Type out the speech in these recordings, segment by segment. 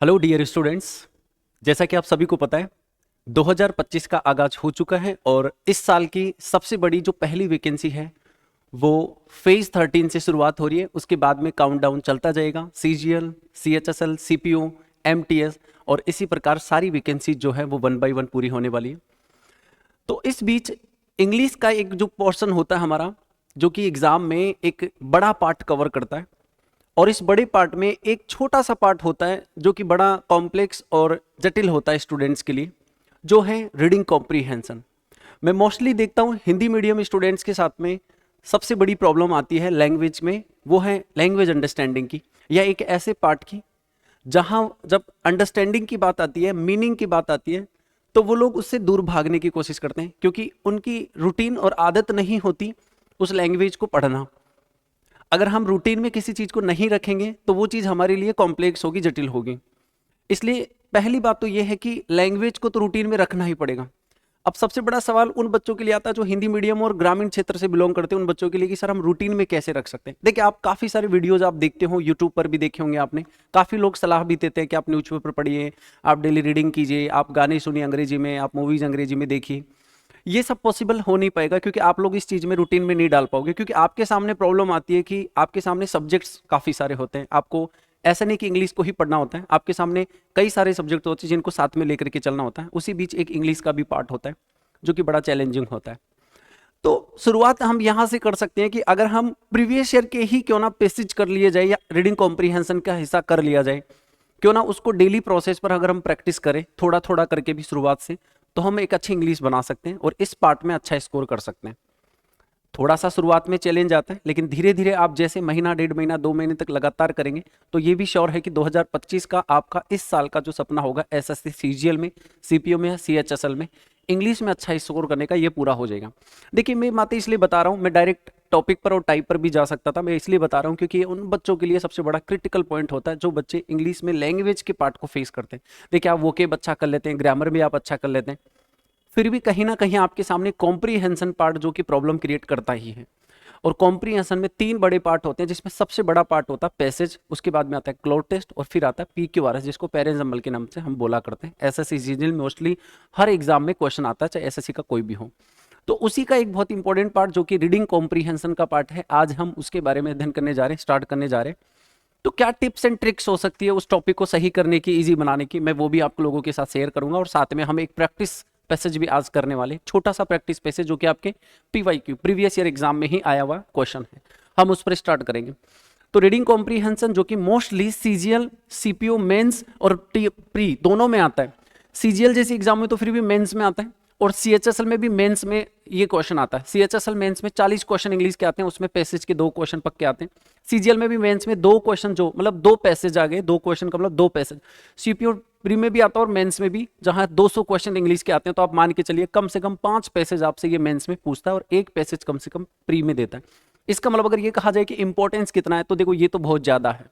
Hello dear students. जैसा कि आप सभी को पता है 2025 का आगाज हो चुका है और इस साल की सबसे बड़ी जो पहली वैकेंसी है वो फेज 13 से शुरुआत हो रही है। उसके बाद में काउंटडाउन चलता जाएगा। सीजीएल, सीएचएसएल, सीपीओ, एमटीएस और इसी प्रकार सारी वैकेंसी जो है वो वन बाय वन पूरी होने वाली है। तो इस बीच इंग्लिश का एक जो पोर्शन होता है हमारा, जो कि एग्जाम में एक बड़ा पार्ट कवर करता है, और इस बड़े पार्ट में एक छोटा सा पार्ट होता है जो कि बड़ा कॉम्प्लेक्स और जटिल होता है स्टूडेंट्स के लिए, जो है रीडिंग कॉम्प्रीहेंशन। मैं मोस्टली देखता हूँ हिंदी मीडियम स्टूडेंट्स के साथ में सबसे बड़ी प्रॉब्लम आती है लैंग्वेज में, वो है लैंग्वेज अंडरस्टैंडिंग की, या एक ऐसे पार्ट की जहाँ जब अंडरस्टैंडिंग की बात आती है, मीनिंग की बात आती है, तो वो लोग उससे दूर भागने की कोशिश करते हैं क्योंकि उनकी रूटीन और आदत नहीं होती उस लैंग्वेज को पढ़ना। अगर हम रूटीन में किसी चीज़ को नहीं रखेंगे तो वो चीज़ हमारे लिए कॉम्प्लेक्स होगी, जटिल होगी। इसलिए पहली बात तो ये है कि लैंग्वेज को तो रूटीन में रखना ही पड़ेगा। अब सबसे बड़ा सवाल उन बच्चों के लिए आता है जो हिंदी मीडियम और ग्रामीण क्षेत्र से बिलोंग करते हैं, उन बच्चों के लिए कि सर हम रूटीन में कैसे रख सकते हैं। देखिए, आप काफ़ी सारे वीडियोज आप देखते हो, यूट्यूब पर भी देखे होंगे आपने। काफ़ी लोग सलाह भी देते हैं कि आप न्यूज़पेपर पढ़िए, आप डेली रीडिंग कीजिए, आप गाने सुनिए अंग्रेजी में, आप मूवीज़ अंग्रेजी में देखिए। ये सब पॉसिबल हो नहीं पाएगा क्योंकि आप लोग इस चीज़ में रूटीन में नहीं डाल पाओगे, क्योंकि आपके सामने प्रॉब्लम आती है कि आपके सामने सब्जेक्ट्स काफ़ी सारे होते हैं। आपको ऐसा नहीं कि इंग्लिश को ही पढ़ना होता है, आपके सामने कई सारे सब्जेक्ट होते हैं जिनको साथ में लेकर के चलना होता है। उसी बीच एक इंग्लिश का भी पार्ट होता है जो कि बड़ा चैलेंजिंग होता है। तो शुरुआत हम यहाँ से कर सकते हैं कि अगर हम प्रीवियस ईयर के ही क्यों ना पैसेज कर लिए जाए या रीडिंग कॉम्प्रीहेंशन का हिस्सा कर लिया जाए, क्यों ना उसको डेली प्रोसेस पर अगर हम प्रैक्टिस करें थोड़ा थोड़ा करके भी शुरुआत से, तो हम एक अच्छी इंग्लिश बना सकते हैं और इस पार्ट में अच्छा स्कोर कर सकते हैं। थोड़ा सा शुरुआत में चैलेंज आता है, लेकिन धीरे धीरे आप जैसे महीना, डेढ़ महीना, 2 महीने तक लगातार करेंगे तो ये भी श्योर है कि 2025 का आपका इस साल का जो सपना होगा एसएससी सीजीएल में, सीपीओ में या सीएचएसएल में इंग्लिश में अच्छा स्कोर करने का, ये पूरा हो जाएगा। देखिए, मैं बातें इसलिए बता रहा हूँ, मैं डायरेक्ट टॉपिक पर और टाइप पर भी जा सकता था, मैं इसलिए बता रहा हूँ क्योंकि ये उन बच्चों के लिए सबसे बड़ा क्रिटिकल पॉइंट होता है जो बच्चे इंग्लिश में लैंग्वेज के पार्ट को फेस करते हैं। देखिए, आप वोकेब अच्छा कर लेते हैं, ग्रामर भी आप अच्छा कर लेते हैं, फिर भी कहीं ना कहीं आपके सामने कॉम्प्रीहेंशन पार्ट जो कि प्रॉब्लम क्रिएट करता ही है। और कॉम्प्रीहेंशन में 3 बड़े पार्ट होते हैं, जिसमें सबसे बड़ा पार्ट होता है पैसेज, उसके बाद में आता है क्लोज टेस्ट और फिर आता है पीक्यूआरएस, जिसको पेरेंट्स जम्बल के नाम से हम बोला करते हैं। एसएससी सीजनल मोस्टली हर एग्जाम में क्वेश्चन आता है, चाहे एसएससी का कोई भी हो। तो उसी का एक बहुत इंपॉर्टेंट पार्ट जो कि रीडिंग कॉम्प्रीहेंशन का पार्ट है, आज हम उसके बारे में अध्ययन करने जा रहे हैं, स्टार्ट करने जा रहे हैं। तो क्या टिप्स एंड ट्रिक्स हो सकती है उस टॉपिक को सही करने की, इजी बनाने की, मैं वो भी आप लोगों के साथ शेयर करूंगा। और साथ में हम एक प्रैक्टिस पैसेज भी आज करने वाले, छोटा सा प्रैक्टिस पैसेज जो कि आपके पीवाईक्यू प्रीवियस ईयर एग्जाम में ही आया हुआ क्वेश्चन है, हम उस पर स्टार्ट करेंगे। तो रीडिंग कॉम्प्रीहेंशन जो कि मोस्टली सीजीएल, सीपीओ, मेंस और प्री दोनों में आता है। सीजीएल जैसे एग्जाम में तो फिर भी मेंस में आता है, और सीएचएसएल में भी मेंस में ये क्वेश्चन आता है। सीएचएसएल मेंस में 40 क्वेश्चन इंग्लिश के आते हैं, उसमें पैसेज के 2 क्वेश्चन पक्के आते हैं। सीजीएल में भी मेंस में 2 क्वेश्चन, जो मतलब 2 पैसेज आ गए, 2 क्वेश्चन का मतलब 2 पैसेज। सीपीओ प्री में भी आता है और मेंस में भी, जहां 200 क्वेश्चन इंग्लिश के आते हैं, तो आप मान के चलिए कम से कम 5 पैसेज आपसे ये मेंस में पूछता है और 1 पैसेज कम से कम प्री में देता है। इसका मतलब अगर ये कहा जाए कि इंपॉर्टेंस कितना है, तो देखो ये तो बहुत ज्यादा है,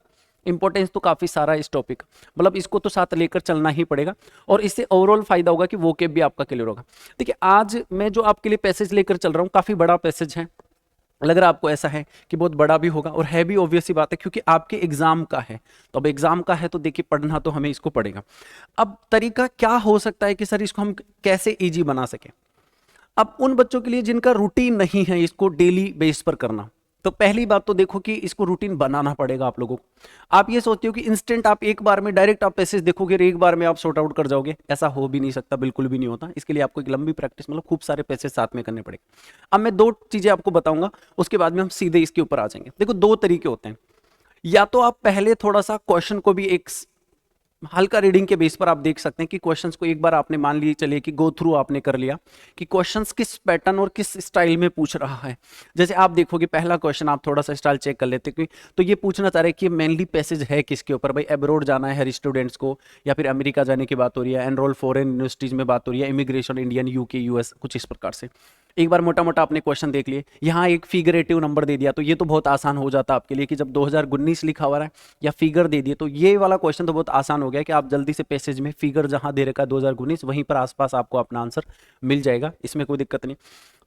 इंपॉर्टेंस तो काफी सारा है इस टॉपिक, मतलब इसको तो साथ लेकर चलना ही पड़ेगा। और इससे ओवरऑल फायदा होगा कि वोकेब भी आपका क्लियर होगा। देखिए, आज मैं जो आपके लिए पैसेज लेकर चल रहा हूँ काफी बड़ा पैसेज है, लग रहा आपको ऐसा है कि बहुत बड़ा भी होगा, और है भी, ऑब्वियस सी बात है क्योंकि आपके एग्जाम का है। तो अब एग्जाम का है तो देखिए पढ़ना तो हमें इसको पड़ेगा। अब तरीका क्या हो सकता है कि सर इसको हम कैसे इजी बना सकें। अब उन बच्चों के लिए जिनका रूटीन नहीं है इसको डेली बेस पर करना, तो पहली बात तो देखो कि इसको रूटीन बनाना पड़ेगा आप लोगों को। आप ये सोचते हो कि इंस्टेंट आप एक बार में डायरेक्ट आप पैसेज देखोगे और एक बार में आप सॉर्ट आउट कर जाओगे, ऐसा हो भी नहीं सकता, बिल्कुल भी नहीं होता। इसके लिए आपको एक लंबी प्रैक्टिस, मतलब खूब सारे पैसेज साथ में करने पड़ेंगे। अब मैं 2 चीजें आपको बताऊंगा, उसके बाद में हम सीधे इसके ऊपर आ जाएंगे। देखो, 2 तरीके होते हैं, या तो आप पहले थोड़ा सा क्वेश्चन को भी एक हल्का रीडिंग के बेस पर आप देख सकते हैं कि क्वेश्चंस को एक बार आपने मान लिए चलिए कि गो थ्रू आपने कर लिया कि क्वेश्चंस किस पैटर्न और किस स्टाइल में पूछ रहा है। जैसे आप देखोगे पहला क्वेश्चन आप थोड़ा सा स्टाइल चेक कर लेते हैं, तो ये पूछना चाह रहे हैं कि मेनली पैसेज है किसके ऊपर, भाई एब्रोड जाना है हर स्टूडेंट्स को, या फिर अमेरिका जाने की बात हो रही है, एनरोल फॉरेन यूनिवर्सिटीज में बात हो रही है, इमिग्रेशन इंडियन, यूके, यूएस, कुछ इस प्रकार से। एक बार मोटा मोटा आपने क्वेश्चन देख लिए, यहाँ एक फिगरेटिव नंबर दे दिया, तो ये तो बहुत आसान हो जाता है आपके लिए कि जब 2019 लिखा हुआ है या फिगर दे दिए, तो ये वाला क्वेश्चन तो बहुत आसान हो गया कि आप जल्दी से पैसेज में फिगर जहां दे रखा है 2019 वहीं पर आसपास आपको अपना आंसर मिल जाएगा, इसमें कोई दिक्कत नहीं।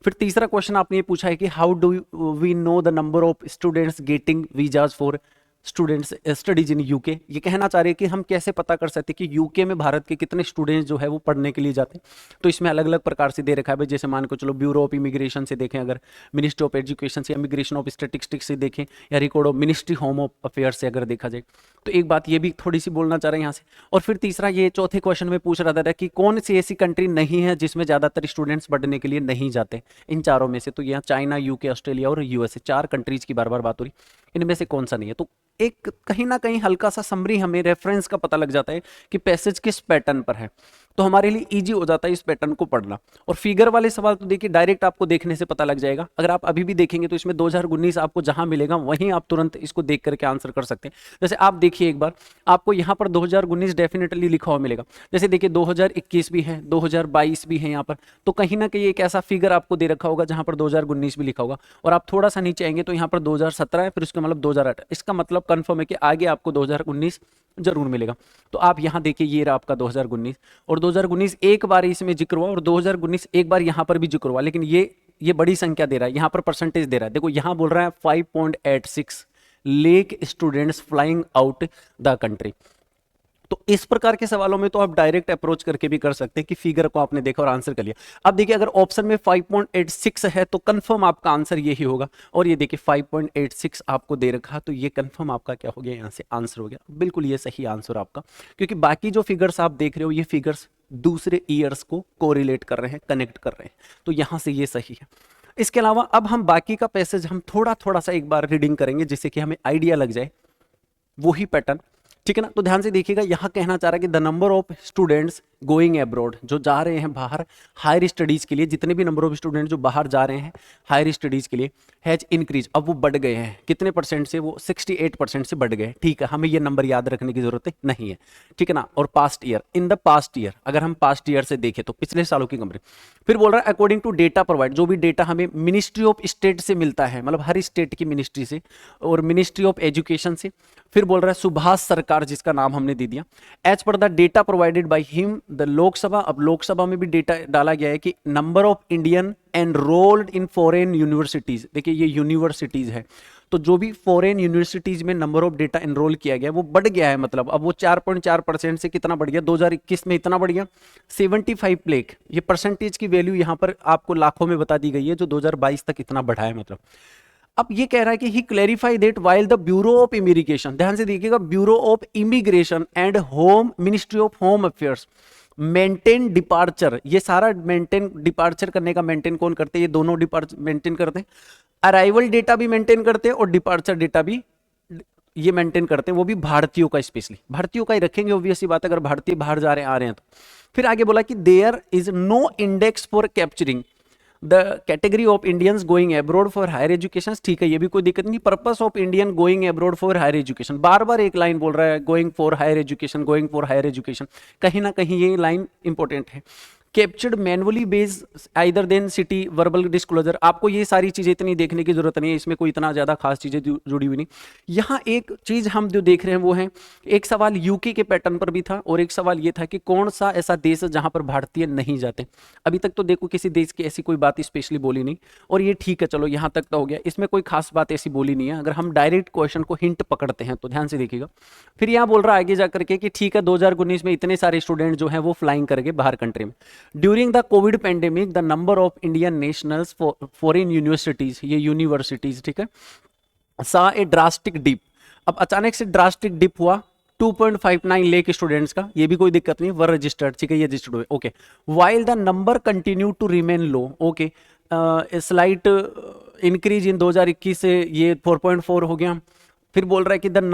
फिर तीसरा क्वेश्चन आपने ये पूछा है कि how do we know the number of students getting visas for students studies in UK. ये कहना चाह रहे हैं कि हम कैसे पता कर सकते हैं कि यूके में भारत के कितने स्टूडेंट्स जो है वो पढ़ने के लिए जाते हैं। तो इसमें अलग अलग प्रकार से दे रखा है भाई, जैसे मान को चलो ब्यूरो ऑफ इमिग्रेशन से देखें, अगर मिनिस्ट्री ऑफ एजुकेशन से, इमिग्रेशन ऑफ स्टैटिस्टिक्स से देखें, या record of ministry home of affairs से अगर देखा जाए। तो एक बात ये भी थोड़ी सी बोलना चाह रहे हैं यहाँ से। और फिर तीसरा, ये चौथे क्वेश्चन में पूछ रहा था कि कौन सी ऐसी कंट्री नहीं है जिसमें ज़्यादातर स्टूडेंट्स पढ़ने के लिए नहीं जाते इन चारों में से। तो यहाँ चाइना, यूके, ऑस्ट्रेलिया और यूएसए, 4 कंट्रीज की बार बार बात हो रही, इनमें से कौन सा नहीं है। तो एक कहीं ना कहीं हल्का सा समरी हमें रेफरेंस का पता लग जाता है कि पैसेज किस पैटर्न पर है, तो हमारे लिए इजी हो जाता है इस पैटर्न को पढ़ना। और फिगर वाले सवाल तो देखिए डायरेक्ट आपको देखने से पता लग जाएगा। अगर आप अभी भी देखेंगे तो इसमें 2019 आपको जहां मिलेगा वहीं आप तुरंत इसको देख करके आंसर कर सकते हैं। जैसे आप देखिए एक बार, आपको यहाँ पर 2019 डेफिनेटली लिखा हुआ मिलेगा। जैसे देखिए 2021 भी है, 2022 भी है यहाँ पर, तो कहीं ना कहीं एक ऐसा फिगर आपको दे रखा होगा जहां पर 2019 भी लिखा होगा। और आप थोड़ा सा नीचे आएंगे तो यहाँ पर 2017 है, फिर उसका मतलब 2008। इसका मतलब कंफर्म है कि आगे आपको 2019 जरूर मिलेगा। तो आप यहां देखिए ये रहा आपका 2019, और 2019 एक बार इसमें जिक्र हुआ और 2019 एक बार यहां पर भी जिक्र हुआ, लेकिन ये बड़ी संख्या दे रहा है, यहां पर परसेंटेज दे रहा है। देखो यहां बोल रहा है 5.86 lake students flying out the country. तो इस प्रकार के सवालों में तो आप डायरेक्ट अप्रोच करके भी कर सकते हैं कि फिगर को आपने देखा और आंसर कर लिया। अब देखिए अगर ऑप्शन में 5.86 है तो कंफर्म आपका आंसर यही होगा। और ये देखिए 5.86 आपको दे रखा, तो ये कंफर्म आपका क्या हो गया, यहाँ से आंसर हो गया। बिल्कुल ये सही आंसर आपका, क्योंकि बाकी जो फिगर्स आप देख रहे हो ये फिगर्स दूसरे ईयर्स को कोरिलेट कर रहे हैं, कनेक्ट कर रहे हैं, तो यहां से ये सही है। इसके अलावा अब हम बाकी का पैसेज हम थोड़ा थोड़ा सा एक बार रीडिंग करेंगे जिससे कि हमें आइडिया लग जाए वही पैटर्न, ठीक है ना। तो ध्यान से देखिएगा, यहां कहना चाह रहा है कि the number of students going abroad, जो जा रहे हैं बाहर हायर स्टडीज के लिए, जितने भी नंबर ऑफ स्टूडेंट जो बाहर जा रहे हैं हायर स्टडीज के लिए, हैज इंक्रीज, अब वो बढ़ गए हैं कितने परसेंट से, वो 68% से बढ़ गए। ठीक है, हमें ये नंबर याद रखने की जरूरत नहीं है, ठीक है ना। और past year, in the past year, अगर हम पास्ट ईयर से देखें तो पिछले सालों की कंपेयर। फिर बोल रहा है अकॉर्डिंग टू डेटा प्रोवाइड, जो भी डेटा हमें मिनिस्ट्री ऑफ स्टेट से मिलता है, मतलब हर स्टेट की मिनिस्ट्री से, और मिनिस्ट्री ऑफ एजुकेशन से। फिर बोल रहा है सुभाष सरकार, जिसका नाम हमने दे दिया, as per the data provided by him the Lok Sabha. अब लोकसभा में भी डेटा डाला गया है कि number of Indian enrolled in foreign universities, देखिए ये यूनिवर्सिटीज है, तो जो भी फॉरेन यूनिवर्सिटीज में नंबर ऑफ डेटा एनरोल किया गया वो बढ़ गया है। मतलब अब वो 4.4% से कितना बढ़ गया, 2021 में इतना बढ़ गया 75 लाख। ये परसेंटेज की वैल्यू यहाँ पर आपको लाखों में बता दी गई है, जो 2022 तक इतना बढ़ा है। मतलब अब ये कह रहा है कि he clarify that while the Bureau of Immigration, ध्यान से देखिएगा, Bureau of Immigration and home, Ministry of Home Affairs maintain departure, ये सारा मेंटेन, डिपार्चर करने का मेंटेन कौन करते हैं, ये दोनों डिपार्चर मेंटेन करते हैं। अराइवल डेटा भी मेंटेन करते हैं और डिपार्चर डेटा भी ये मेंटेन करते हैं, वो भी भारतीयों का, स्पेशली भारतीयों का ही रखेंगे, ऑब्वियसली बात है, अगर भारतीय बाहर जा रहे हैं, आ रहे हैं तो। फिर आगे बोला कि there is no index for capturing the category of Indians going abroad for higher education. ठीक है, ये भी कोई दिक्कत नहीं। Purpose of Indian going abroad for higher education, बार बार एक लाइन बोल रहा है, going for higher education, going for higher education, कहीं ना कहीं ये लाइन इंपॉर्टेंट है। Captured manually based either then city verbal disclosure, आपको ये सारी चीजें इतनी देखने की जरूरत नहीं है, इसमें कोई इतना ज्यादा खास चीजें जुड़ी हुई नहीं। यहाँ एक चीज हम जो देख रहे हैं वो है, एक सवाल यूके के पैटर्न पर भी था और एक सवाल ये था कि कौन सा ऐसा देश है जहां पर भारतीय नहीं जाते। अभी तक तो देखो किसी देश की ऐसी कोई बात स्पेशली बोली नहीं, और ये ठीक है, चलो यहाँ तक तो हो गया, इसमें कोई खास बात ऐसी बोली नहीं है। अगर हम डायरेक्ट क्वेश्चन को हिंट पकड़ते हैं तो ध्यान से देखिएगा। फिर यहाँ बोल रहा है आगे जाकर के कि ठीक है 2019 में इतने सारे स्टूडेंट जो है वो फ्लाइंग करके बाहर कंट्री में। During the Covid pandemic the number of Indian nationals foreign universities, ये यूनिवर्सिटीज, ठीक है, सा ए ड्रास्टिक डिप। अब अचानक से ड्रास्टिक डिप हुआ 2.59 लाख स्टूडेंट्स का, ये भी कोई दिक्कत नहीं, वर रजिस्टर्ड, ठीक है, ये रजिस्टर्ड हुए, okay. While the number continue to remain low, okay, slight increase in 2021 से ये 4.4 हो गया। फिर बोल रहा है कि the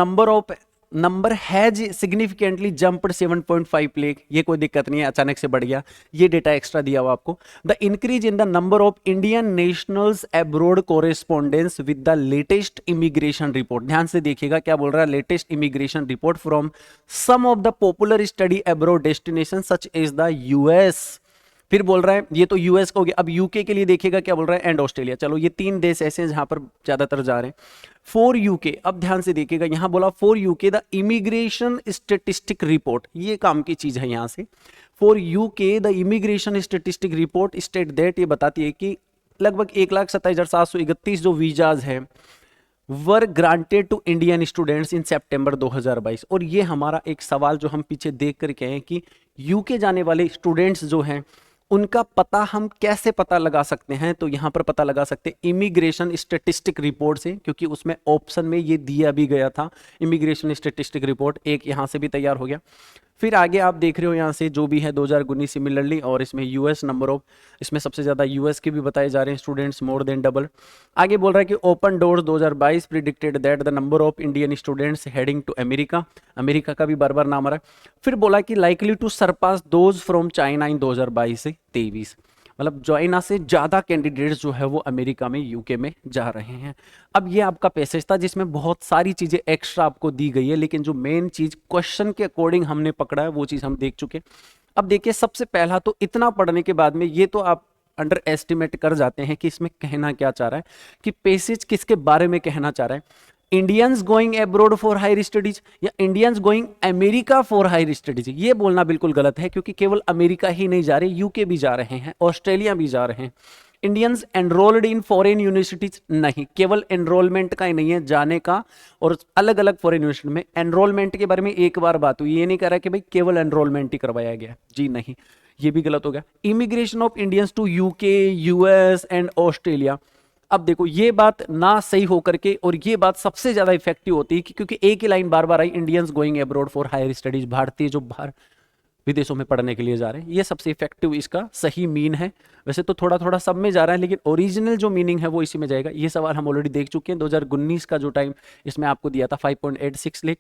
number has significantly jumped 7.5 lakh, ये कोई दिक्कत नहीं है, अचानक से बढ़ गया, ये डेटा एक्स्ट्रा दिया हुआ आपको। The increase in the number of Indian nationals abroad correspondence with the latest immigration report, ध्यान से देखिएगा क्या बोल रहा है, latest immigration report from some of the popular study abroad destination such as the US. फिर बोल रहा है, ये तो यूएस का हो गया, अब यूके के लिए देखिएगा क्या बोल रहा है, एंड ऑस्ट्रेलिया। चलो ये 3 देश ऐसे हैं जहां पर ज्यादातर जा रहे हैं। फॉर यूके, अब ध्यान से देखिएगा, यहां बोला for UK the immigration statistic report, ये काम की चीज है यहां से। For UK the immigration statistic report state that, ये बताती है कि लगभग 1,27,731 जो वीजाज है were granted to Indian students in September 2022। और ये हमारा एक सवाल जो हम पीछे देख करके हैं कि यूके जाने वाले स्टूडेंट्स जो हैं उनका पता हम कैसे पता लगा सकते हैं। तो यहाँ पर पता लगा सकते हैं इमिग्रेशन स्टेटिस्टिक रिपोर्ट से, क्योंकि उसमें ऑप्शन में ये दिया भी गया था इमिग्रेशन स्टेटिस्टिक रिपोर्ट। एक यहाँ से भी तैयार हो गया। फिर आगे आप देख रहे हो यहाँ से जो भी है 2019 सिमिलरली, और इसमें यूएस नंबर ऑफ, इसमें सबसे ज़्यादा यूएस के भी बताए जा रहे हैं स्टूडेंट्स, मोर देन डबल। आगे बोल रहा है कि Open Doors 2022 predicted that the number of Indian students heading to America, America का भी बार बार नाम आ रहा है। फिर बोला कि likely to surpass those from China in 2022 से 23, मतलब चाइना से ज़्यादा कैंडिडेट्स जो है वो अमेरिका में, यूके में जा रहे हैं। अब ये आपका पैसेज था जिसमें बहुत सारी चीज़ें एक्स्ट्रा आपको दी गई है, लेकिन जो मेन चीज़ क्वेश्चन के अकॉर्डिंग हमने पकड़ा है वो चीज़ हम देख चुके। अब देखिए सबसे पहला तो इतना पढ़ने के बाद में ये तो आप अंडर एस्टिमेट कर जाते हैं कि इसमें कहना क्या चाह रहा है, कि पैसेज किसके बारे में कहना चाह रहा है। Indians going abroad for higher studies या Indians going America for higher studies, ये बोलना बिल्कुल गलत है, क्योंकि केवल अमेरिका ही नहीं जा रहे, यूके भी जा रहे हैं, ऑस्ट्रेलिया भी जा रहे हैं। Indians enrolled in foreign universities, नहीं, केवल एनरोलमेंट का ही नहीं है, जाने का और अलग अलग फॉरेन यूनिवर्सिटी में। एनरोलमेंट के बारे में एक बार बात हुई, ये नहीं कह रहा कि भाई केवल एनरोलमेंट ही करवाया गया, जी नहीं, ये भी गलत हो गया। Immigration of Indians to UK, US and Australia, अब देखो ये बात ना सही होकर के, और ये बात सबसे ज्यादा इफेक्टिव होती है क्योंकि एक ही लाइन बार बार आई, Indians going abroad for higher studies, भारतीय जो बाहर विदेशों में पढ़ने के लिए जा रहे हैं, ये सबसे इफेक्टिव इसका सही मीन है। वैसे तो थोड़ा थोड़ा सब में जा रहा है, लेकिन ओरिजिनल जो मीनिंग है वो इसी में जाएगा। ये सवाल हम ऑलरेडी देख चुके हैं, 2019 का जो टाइम इसमें आपको दिया था 5.86 लाख।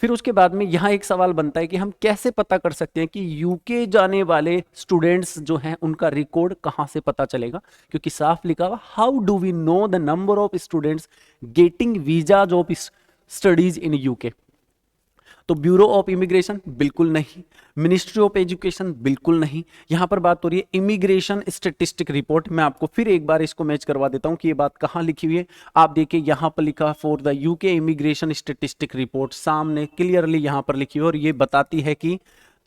फिर उसके बाद में यहाँ एक सवाल बनता है कि हम कैसे पता कर सकते हैं कि यूके जाने वाले स्टूडेंट्स जो हैं उनका रिकॉर्ड कहाँ से पता चलेगा, क्योंकि साफ लिखा हुआ how do we know the number of students getting visas of studies in UK. तो ब्यूरो ऑफ इमिग्रेशन बिल्कुल नहीं, मिनिस्ट्री ऑफ एजुकेशन बिल्कुल नहीं। यहां पर बात हो रही है इमिग्रेशन स्टेटिस्टिक रिपोर्ट। मैं आपको फिर एक बार इसको मैच करवा देता हूं कि ये बात कहां लिखी हुई है। आप देखिए यहां पर लिखा for the UK immigration statistic report, सामने क्लियरली यहां पर लिखी हुई, और ये बताती है कि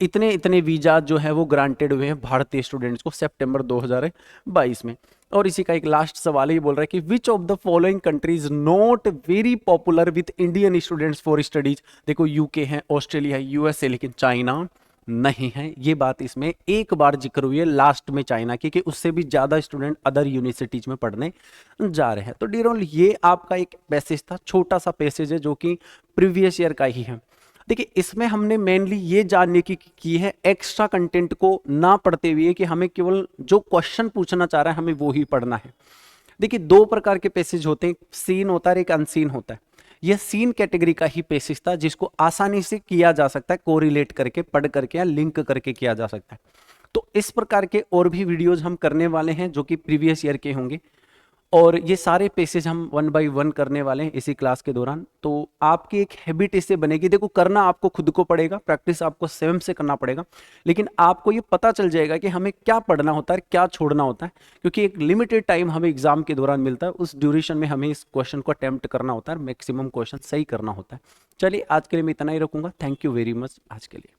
इतने इतने वीजा जो है वो ग्रांटेड हुए हैं भारतीय स्टूडेंट्स को सितंबर 2022 में। और इसी का एक लास्ट सवाल ही बोल रहा है कि which of the following countries not very popular with Indian students for studies. देखो यूके है, ऑस्ट्रेलिया है, यूएसए, लेकिन चाइना नहीं है। ये बात इसमें एक बार जिक्र हुई है लास्ट में चाइना की, कि उससे भी ज्यादा स्टूडेंट अदर यूनिवर्सिटीज में पढ़ने जा रहे हैं। तो डियर ये आपका एक पैसेज था, छोटा सा पैसेज है जो कि प्रीवियस ईयर का ही है। देखिए इसमें हमने मेनली ये जानने की है एक्स्ट्रा कंटेंट को ना पढ़ते हुए कि हमें केवल जो क्वेश्चन पूछना चाह रहा है हमें वो ही पढ़ना है। देखिए दो प्रकार के पैसेज होते हैं, सीन होता है, एक अनसीन होता है। यह सीन कैटेगरी का ही पैसेज था जिसको आसानी से किया जा सकता है, कोरिलेट करके, पढ़ करके या लिंक करके किया जा सकता है। तो इस प्रकार के और भी वीडियोज हम करने वाले हैं जो कि प्रीवियस ईयर के होंगे, और ये सारे पेसेज हम 1 बाय 1 करने वाले हैं इसी क्लास के दौरान। तो आपकी एक हैबिट इससे बनेगी। देखो करना आपको खुद को पड़ेगा, प्रैक्टिस आपको स्वयं से करना पड़ेगा, लेकिन आपको ये पता चल जाएगा कि हमें क्या पढ़ना होता है, क्या छोड़ना होता है, क्योंकि एक लिमिटेड टाइम हमें एग्जाम के दौरान मिलता है। उस ड्यूरेशन में हमें इस क्वेश्चन को अटेम्प्ट करना होता है, मैक्सिमम क्वेश्चन सही करना होता है। चलिए आज के लिए मैं इतना ही रखूंगा। थैंक यू वेरी मच आज के लिए।